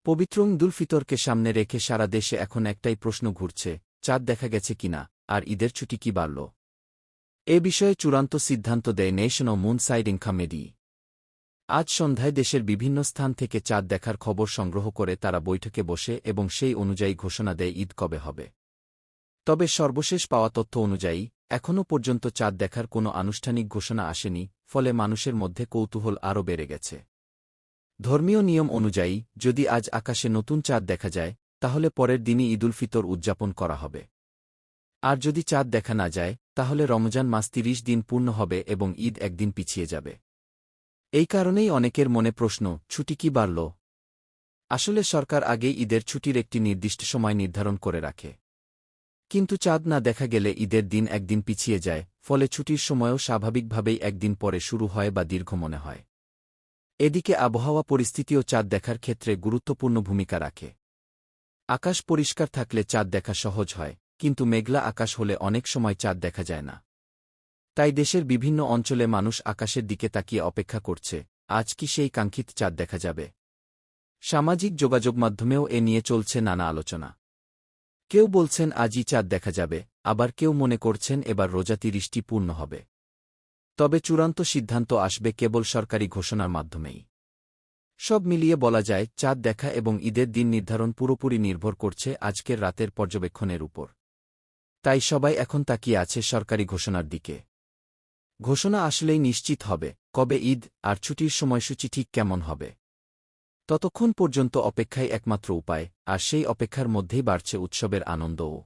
পবিত্র ঈদুল ফিতরকে সামনে রেখে সারা দেশে এখন একটাই প্রশ্ন ঘুরছে, চাঁদ দেখা গেছে কিনা, আর ঈদের ছুটি কি বাড়ল? এ বিষয়ে চূড়ান্ত সিদ্ধান্ত দেয় ন্যাশনাল মুন সাইডিং কমিটি। আজ সন্ধ্যায় দেশের বিভিন্ন স্থান থেকে চাঁদ দেখার খবর সংগ্রহ করে তারা বৈঠকে বসে এবং সেই অনুযায়ী ঘোষণা দেয় ঈদ কবে হবে। তবে সর্বশেষ পাওয়া তথ্য অনুযায়ী এখনও পর্যন্ত চাঁদ দেখার কোনো আনুষ্ঠানিক ঘোষণা আসেনি, ফলে মানুষের মধ্যে কৌতূহল আরও বেড়ে গেছে। ধর্মীয় নিয়ম অনুযায়ী যদি আজ আকাশে নতুন চাঁদ দেখা যায়, তাহলে পরের দিনই ঈদুল ফিতর উদযাপন করা হবে। আর যদি চাঁদ দেখা না যায়, তাহলে রমজান মাস ৩০ দিন পূর্ণ হবে এবং ঈদ একদিন পিছিয়ে যাবে। এই কারণেই অনেকের মনে প্রশ্ন, ছুটি কি বাড়ল? আসলে সরকার আগেই ঈদের ছুটির একটি নির্দিষ্ট সময় নির্ধারণ করে রাখে। কিন্তু চাঁদ না দেখা গেলে ঈদের দিন একদিন পিছিয়ে যায়, ফলে ছুটির সময়ও স্বাভাবিকভাবেই একদিন পরে শুরু হয় বা দীর্ঘ মনে হয়। এদিকে আবহাওয়া পরিস্থিতিও চাঁদ দেখার ক্ষেত্রে গুরুত্বপূর্ণ ভূমিকা রাখে। আকাশ পরিষ্কার থাকলে চাঁদ দেখা সহজ হয়, কিন্তু মেঘলা আকাশ হলে অনেক সময় চাঁদ দেখা যায় না। তাই দেশের বিভিন্ন অঞ্চলে মানুষ আকাশের দিকে তাকিয়ে অপেক্ষা করছে, আজ কি সেই কাঙ্ক্ষিত চাঁদ দেখা যাবে? সামাজিক যোগাযোগ মাধ্যমেও এ নিয়ে চলছে নানা আলোচনা। কেউ বলছেন আজই চাঁদ দেখা যাবে, আবার কেউ মনে করছেন এবার রোজা ৩০টি পূর্ণ হবে। তবে চূড়ান্ত সিদ্ধান্ত আসবে কেবল সরকারি ঘোষণার মাধ্যমেই। সব মিলিয়ে বলা যায়, চাঁদ দেখা এবং ঈদের দিন নির্ধারণ পুরোপুরি নির্ভর করছে আজকের রাতের পর্যবেক্ষণের উপর। তাই সবাই এখন তাকিয়ে আছে সরকারি ঘোষণার দিকে। ঘোষণা আসলেই নিশ্চিত হবে কবে ঈদ আর ছুটির সময়সূচি ঠিক কেমন হবে। ততক্ষণ পর্যন্ত অপেক্ষাই একমাত্র উপায়, আর সেই অপেক্ষার মধ্যেই বাড়ছে উৎসবের আনন্দও।